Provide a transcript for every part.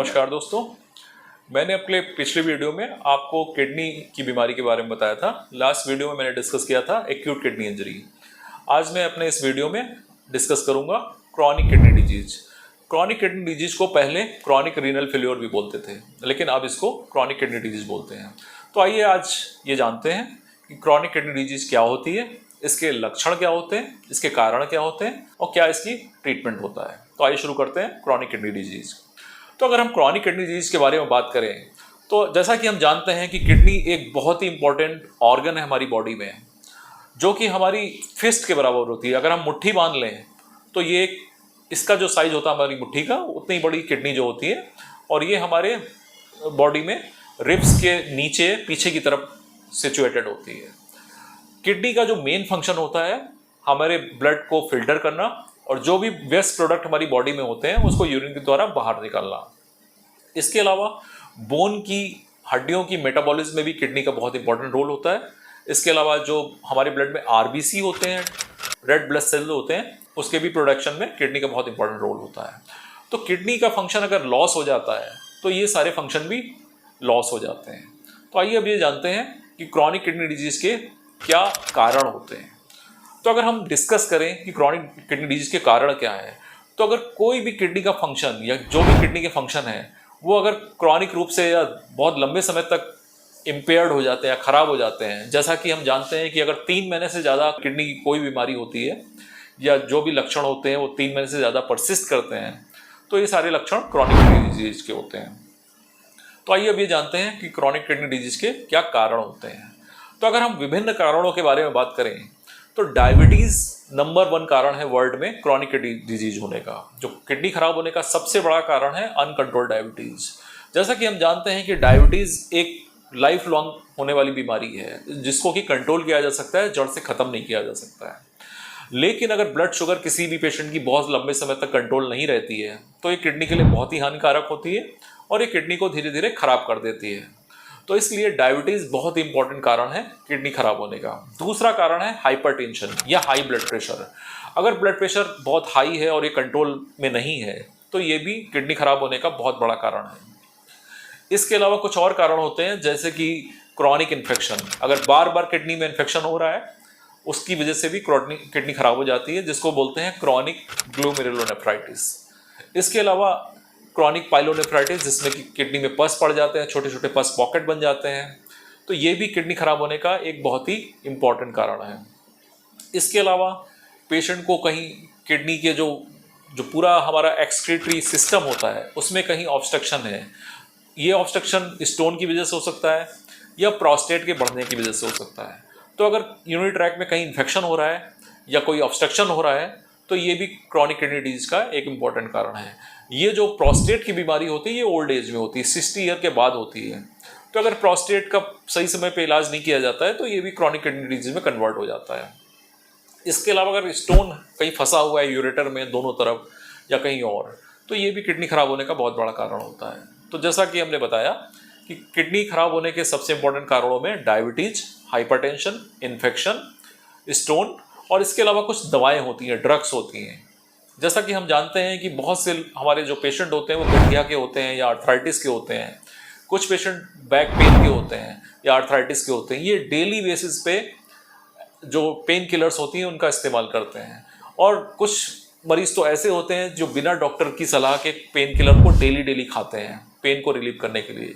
नमस्कार दोस्तों। मैंने अपने पिछले वीडियो में आपको किडनी की बीमारी के बारे में बताया था। लास्ट वीडियो में मैंने डिस्कस किया था एक्यूट किडनी इंजरी। आज मैं अपने इस वीडियो में डिस्कस करूंगा chronic kidney disease. Chronic kidney disease को पहले क्रॉनिक रीनल फेल्योर भी बोलते थे, लेकिन अब इसको क्रॉनिक किडनी डिजीज बोलते हैं। तो आइए आज ये जानते हैं कि क्रॉनिक किडनी डिजीज क्या होती है, इसके लक्षण क्या होते हैं, इसके कारण क्या होते हैं और क्या इसकी ट्रीटमेंट होता है। तो आइए शुरू करते हैं क्रॉनिक किडनी डिजीज। तो अगर हम क्रॉनिक किडनी डिजीज के बारे में बात करें तो जैसा कि हम जानते हैं कि किडनी एक बहुत ही इंपॉर्टेंट ऑर्गन है हमारी बॉडी में, जो कि हमारी फिस्ट के बराबर होती है। अगर हम मुट्ठी बांध लें तो ये इसका जो साइज होता है हमारी मुट्ठी का, उतनी बड़ी किडनी जो होती है, और ये हमारे बॉडी में रिब्स के नीचे पीछे की तरफ सिचुएटेड होती है। किडनी का जो मेन फंक्शन होता है हमारे ब्लड को फिल्टर करना और जो भी वेस्ट प्रोडक्ट हमारी बॉडी में होते हैं उसको यूरिन के द्वारा बाहर निकालना। इसके अलावा बोन की हड्डियों की मेटाबॉलिज्म में भी किडनी का बहुत इंपॉर्टेंट रोल होता है। इसके अलावा जो हमारे ब्लड में आरबीसी होते हैं, रेड ब्लड सेल होते हैं, उसके भी प्रोडक्शन में किडनी का बहुत इंपॉर्टेंट रोल होता है। तो किडनी का फंक्शन अगर लॉस हो जाता है तो ये सारे फंक्शन भी लॉस हो जाते हैं। तो आइए अब ये जानते हैं कि क्रॉनिक किडनी डिजीज के क्या कारण होते हैं। तो अगर हम डिस्कस करें कि क्रॉनिक किडनी डिजीज के कारण क्या है, तो अगर कोई भी किडनी का फंक्शन या जो भी किडनी के फंक्शन है वो अगर क्रॉनिक रूप से या बहुत लंबे समय तक इम्पेयर्ड हो जाते हैं या खराब हो जाते हैं, जैसा कि हम जानते हैं कि अगर 3 महीने से ज़्यादा किडनी की कोई बीमारी होती है या जो भी लक्षण होते हैं वो 3 महीने से ज़्यादा परसिस्ट करते हैं, तो ये सारे लक्षण क्रॉनिक किडनी डिजीज के होते हैं। तो आइए अब ये जानते हैं कि क्रॉनिक किडनी डिजीज के क्या कारण होते हैं। तो अगर हम विभिन्न कारणों के बारे में बात करें तो डायबिटीज नंबर 1 कारण है वर्ल्ड में क्रॉनिक किडनी डिजीज होने का। जो किडनी खराब होने का सबसे बड़ा कारण है अनकंट्रोल्ड डायबिटीज। जैसा कि हम जानते हैं कि डायबिटीज एक लाइफ लॉन्ग होने वाली बीमारी है जिसको कि कंट्रोल किया जा सकता है, जड़ से खत्म नहीं किया जा सकता है। लेकिन अगर ब्लड शुगर किसी भी पेशेंट की बहुत लंबे समय तक कंट्रोल नहीं रहती है तो ये किडनी के लिए बहुत ही हानिकारक होती है और ये किडनी को धीरे धीरे खराब कर देती है। तो इसलिए डायबिटीज बहुत ही इंपॉर्टेंट कारण है किडनी खराब होने का। दूसरा कारण है हाइपरटेंशन या हाई ब्लड प्रेशर। अगर ब्लड प्रेशर बहुत हाई है और ये कंट्रोल में नहीं है तो ये भी किडनी खराब होने का बहुत बड़ा कारण है। इसके अलावा कुछ और कारण होते हैं, जैसे कि क्रॉनिक इन्फेक्शन। अगर बार बार किडनी में इन्फेक्शन हो रहा है उसकी वजह से भी किडनी खराब हो जाती है, जिसको बोलते हैं क्रॉनिक ग्लोमेरुलोनेफ्राइटिस। इसके अलावा क्रॉनिक पाइलोनेफ्राइटिस, जिसमें कि किडनी में पस पड़ जाते हैं, छोटे छोटे पस पॉकेट बन जाते हैं, तो ये भी किडनी खराब होने का एक बहुत ही इम्पॉर्टेंट कारण है। इसके अलावा पेशेंट को कहीं किडनी के जो पूरा हमारा एक्सक्रीटरी सिस्टम होता है उसमें कहीं ऑब्स्ट्रक्शन है। ये ऑब्स्ट्रक्शन स्टोन की वजह से हो सकता है या प्रोस्टेट के बढ़ने की वजह से हो सकता है। तो अगर यूरिनरी ट्रैक्ट में कहीं इन्फेक्शन हो रहा है या कोई ऑब्स्ट्रक्शन हो रहा है तो ये भी क्रॉनिक किडनी डिजीज का एक इम्पॉर्टेंट कारण है। ये जो प्रोस्टेट की बीमारी होती है ये ओल्ड एज में होती है, 60 ईयर के बाद होती है। तो अगर प्रोस्टेट का सही समय पे इलाज नहीं किया जाता है तो ये भी क्रॉनिक किडनी डिजीज में कन्वर्ट हो जाता है। इसके अलावा अगर स्टोन कहीं फंसा हुआ है यूरेटर में दोनों तरफ या कहीं और, तो ये भी किडनी खराब होने का बहुत बड़ा कारण होता है। तो जैसा कि हमने बताया कि किडनी खराब होने के सबसे इंपॉर्टेंट कारणों में डायबिटीज, हाइपरटेंशन, इन्फेक्शन, स्टोन और इसके अलावा कुछ दवाएं होती हैं, ड्रग्स होती हैं। जैसा कि हम जानते हैं कि बहुत से हमारे जो पेशेंट होते हैं वो गठिया के होते हैं या आर्थराइटिस के होते हैं, कुछ पेशेंट बैक पेन के होते हैं या आर्थराइटिस के होते हैं। ये डेली बेसिस पे जो पेन किलर्स होती हैं उनका इस्तेमाल करते हैं, और कुछ मरीज तो ऐसे होते हैं जो बिना डॉक्टर की सलाह के पेन किलर को डेली खाते हैं पेन को रिलीव करने के लिए।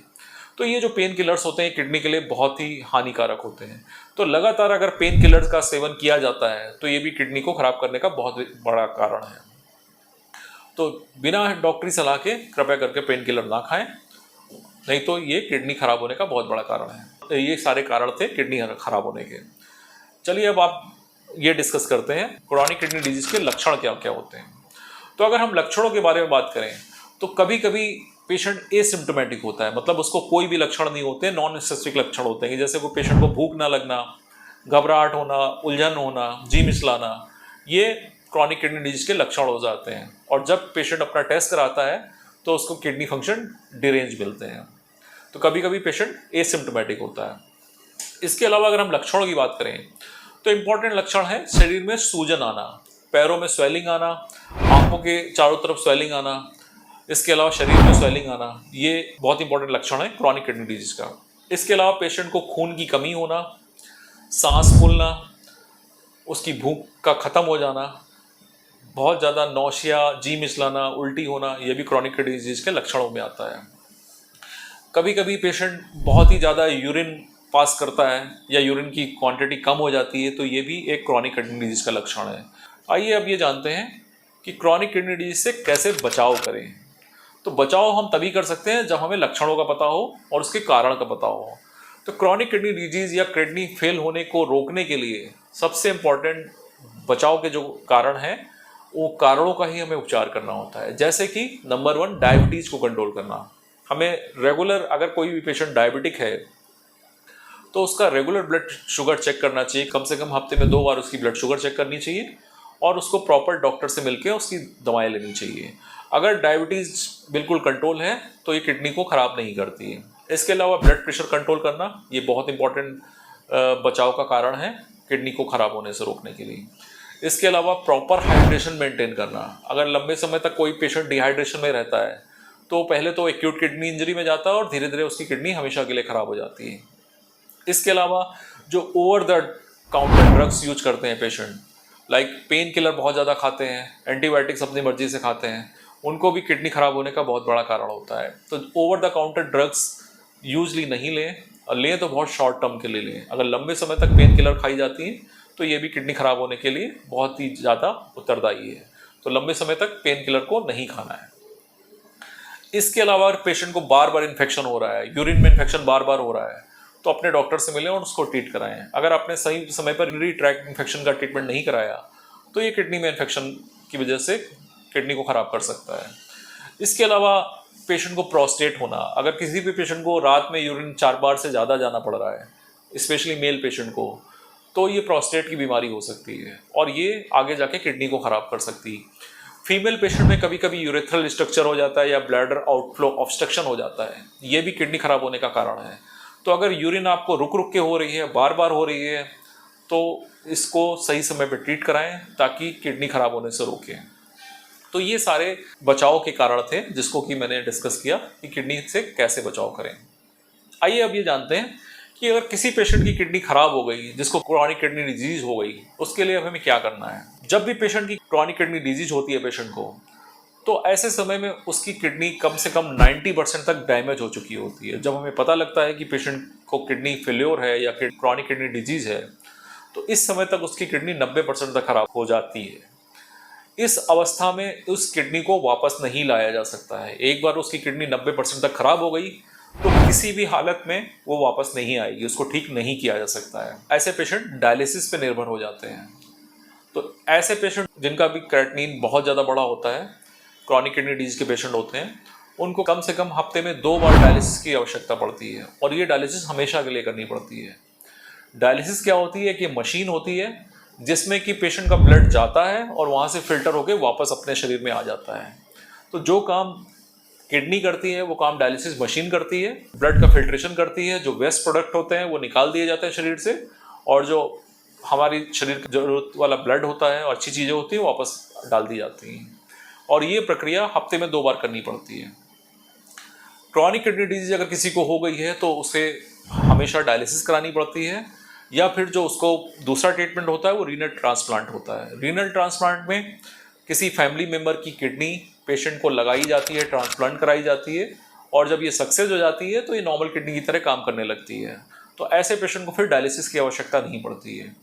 तो ये जो पेन किलर्स होते हैं किडनी के लिए बहुत ही हानिकारक होते हैं। तो लगातार अगर पेन किलर्स का सेवन किया जाता है तो ये भी किडनी को खराब करने का बहुत बड़ा कारण है। तो बिना डॉक्टरी सलाह के कृपया करके पेन किलर ना खाएं, नहीं तो ये किडनी खराब होने का बहुत बड़ा कारण है। तो ये सारे कारण थे किडनी खराब होने के। चलिए अब आप ये डिस्कस करते हैं क्रॉनिक किडनी डिजीज के लक्षण क्या क्या होते हैं। तो अगर हम लक्षणों के बारे में बात करें तो कभी कभी पेशेंट एसिम्प्टोमेटिक होता है, मतलब उसको कोई भी लक्षण नहीं होते, नॉन स्पेसिफिक लक्षण होते हैं, जैसे कोई पेशेंट को भूख ना लगना, घबराहट होना, उलझन होना, जी मिचलाना, ये क्रॉनिक किडनी डिजीज के लक्षण हो जाते हैं। और जब पेशेंट अपना टेस्ट कराता है तो उसको किडनी फंक्शन डिरेंज मिलते हैं। तो कभी कभी पेशेंट एसिम्प्टोमेटिक होता है। इसके अलावा अगर हम लक्षणों की बात करें तो इंपॉर्टेंट लक्षण है शरीर में सूजन आना, पैरों में स्वेलिंग आना, आंखों के चारों तरफ स्वेलिंग आना, इसके अलावा शरीर में स्वेलिंग आना, ये बहुत इंपॉर्टेंट लक्षण है क्रॉनिक किडनी डिजीज का। इसके अलावा पेशेंट को खून की कमी होना, सांस फूलना, उसकी भूख का ख़त्म हो जाना, बहुत ज़्यादा नौशिया, जी मिचलाना, उल्टी होना, ये भी क्रॉनिक किडनी डिजीज के लक्षणों में आता है। कभी कभी पेशेंट बहुत ही ज़्यादा यूरिन पास करता है या यूरिन की क्वांटिटी कम हो जाती है, तो ये भी एक क्रॉनिक किडनी डिजीज का लक्षण है। आइए अब ये जानते हैं कि क्रॉनिक किडनी डिजीज से कैसे बचाव करें। तो बचाव हम तभी कर सकते हैं जब हमें लक्षणों का पता हो और उसके कारण का पता हो। तो क्रॉनिक किडनी डिजीज या किडनी फेल होने को रोकने के लिए सबसे इम्पॉर्टेंट बचाव के जो कारण हैं, वो कारणों का ही हमें उपचार करना होता है। जैसे कि नंबर 1, डायबिटीज़ को कंट्रोल करना। हमें रेगुलर, अगर कोई भी पेशेंट डायबिटिक है तो उसका रेगुलर ब्लड शुगर चेक करना चाहिए। कम से कम हफ्ते में 2 बार उसकी ब्लड शुगर चेक करनी चाहिए और उसको प्रॉपर डॉक्टर से मिलकर उसकी दवाएं लेनी चाहिए। अगर डायबिटीज़ बिल्कुल कंट्रोल है तो ये किडनी को ख़राब नहीं करती है। इसके अलावा ब्लड प्रेशर कंट्रोल करना, ये बहुत इंपॉर्टेंट बचाव का कारण है किडनी को ख़राब होने से रोकने के लिए। इसके अलावा प्रॉपर हाइड्रेशन मेंटेन करना। अगर लंबे समय तक कोई पेशेंट डिहाइड्रेशन में रहता है तो पहले तो एक्यूट किडनी इंजरी में जाता है और धीरे धीरे उसकी किडनी हमेशा के लिए ख़राब हो जाती है। इसके अलावा जो over the counter drugs use करते हैं पेशेंट, लाइक पेन किलर बहुत ज़्यादा खाते हैं, एंटीबायोटिक्स अपनी मर्जी से खाते हैं, उनको भी किडनी ख़राब होने का बहुत बड़ा कारण होता है। तो over the counter drugs usually नहीं लें, और लें तो बहुत शॉर्ट टर्म के लिए लें। अगर लंबे समय तक पेन किलर खाई जाती हैं तो ये भी किडनी ख़राब होने के लिए बहुत ही ज़्यादा उत्तरदायी है। तो लंबे समय तक पेन किलर को नहीं खाना है। इसके अलावा पेशेंट को बार बार इन्फेक्शन हो रहा है, यूरिन में इन्फेक्शन बार बार हो रहा है, तो अपने डॉक्टर से मिलें और उसको ट्रीट कराएं। अगर आपने सही समय पर यूरिनरी ट्रैक्ट इन्फेक्शन का ट्रीटमेंट नहीं कराया तो ये किडनी में इन्फेक्शन की वजह से किडनी को ख़राब कर सकता है। इसके अलावा पेशेंट को प्रोस्टेट होना, अगर किसी भी पेशेंट को रात में यूरिन 4 बार से ज़्यादा जाना पड़ रहा है, स्पेशली मेल पेशेंट को, तो ये प्रोस्टेट की बीमारी हो सकती है और ये आगे जाके किडनी को ख़राब कर सकती है। फीमेल पेशेंट में कभी कभी यूरेथ्रल स्ट्रक्चर हो जाता है या ब्लैडर आउटफ्लो ऑब्स्ट्रक्शन हो जाता है, ये भी किडनी ख़राब होने का कारण है। तो अगर यूरिन आपको रुक रुक के हो रही है, बार बार हो रही है, तो इसको सही समय पर ट्रीट कराएं ताकि किडनी ख़राब होने से रोकें। तो ये सारे बचाव के कारण थे जिसको कि मैंने डिस्कस किया कि किडनी से कैसे बचाव करें। आइए अब ये जानते हैं कि अगर किसी पेशेंट की किडनी खराब हो गई, जिसको क्रॉनिक किडनी डिजीज हो गई, उसके लिए हमें क्या करना है। जब भी पेशेंट की क्रॉनिक किडनी डिजीज होती है पेशेंट को, तो ऐसे समय में उसकी किडनी कम से कम 90% तक डैमेज हो चुकी होती है। जब हमें पता लगता है कि पेशेंट को किडनी फेल्योर है या क्रॉनिक किडनी डिजीज है, तो इस समय तक उसकी किडनी 90% तक खराब हो जाती है। इस अवस्था में उस किडनी को वापस नहीं लाया जा सकता है। एक बार उसकी किडनी 90% तक खराब हो गई तो किसी भी हालत में वो वापस नहीं आएगी, उसको ठीक नहीं किया जा सकता है। ऐसे पेशेंट डायलिसिस पे निर्भर हो जाते हैं। तो ऐसे पेशेंट जिनका भी क्रेटिनिन बहुत ज़्यादा बड़ा होता है, क्रॉनिक किडनी डिजीज के पेशेंट होते हैं, उनको कम से कम हफ्ते में 2 बार डायलिसिस की आवश्यकता पड़ती है और ये डायलिसिस हमेशा के लिए करनी पड़ती है। डायलिसिस क्या होती है कि मशीन होती है जिसमें कि पेशेंट का ब्लड जाता है और वहाँ से फिल्टर होकर वापस अपने शरीर में आ जाता है। तो जो काम किडनी करती है वो काम डायलिसिस मशीन करती है। ब्लड का फिल्ट्रेशन करती है, जो वेस्ट प्रोडक्ट होते हैं वो निकाल दिए जाते हैं शरीर से, और जो हमारी शरीर की जरूरत वाला ब्लड होता है और अच्छी चीज़ें होती हैं वापस डाल दी जाती हैं। और ये प्रक्रिया हफ्ते में 2 बार करनी पड़ती है। क्रॉनिक किडनी डिजीज अगर किसी को हो गई है तो उसे हमेशा डायलिसिस करानी पड़ती है, या फिर जो उसको दूसरा ट्रीटमेंट होता है वो रीनल ट्रांसप्लांट होता है। रीनल ट्रांसप्लांट में किसी फैमिली मेम्बर की किडनी पेशेंट को लगाई जाती है, ट्रांसप्लांट कराई जाती है, और जब ये सक्सेस हो जाती है तो ये नॉर्मल किडनी की तरह काम करने लगती है। तो ऐसे पेशेंट को फिर डायलिसिस की आवश्यकता नहीं पड़ती है।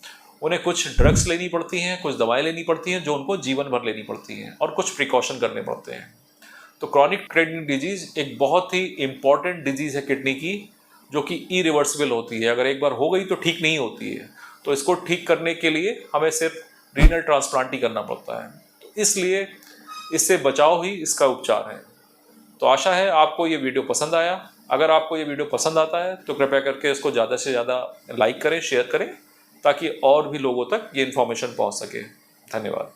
उन्हें कुछ ड्रग्स लेनी पड़ती हैं, कुछ दवाएं लेनी पड़ती हैं जो उनको जीवन भर लेनी पड़ती हैं, और कुछ प्रिकॉशन करने पड़ते हैं। तो क्रॉनिक किडनी डिजीज एक बहुत ही इंपॉर्टेंट डिजीज है किडनी की, जो कि इरिवर्सिबल होती है। अगर एक बार हो गई तो ठीक नहीं होती है। तो इसको ठीक करने के लिए हमें सिर्फ रीनल ट्रांसप्लांट ही करना पड़ता है। तो इसलिए इससे बचाव ही इसका उपचार है। तो आशा है आपको ये वीडियो पसंद आया। अगर आपको ये वीडियो पसंद आता है तो कृपया करके इसको ज़्यादा से ज़्यादा लाइक करें, शेयर करें, ताकि और भी लोगों तक ये इन्फॉर्मेशन पहुंच सके। धन्यवाद।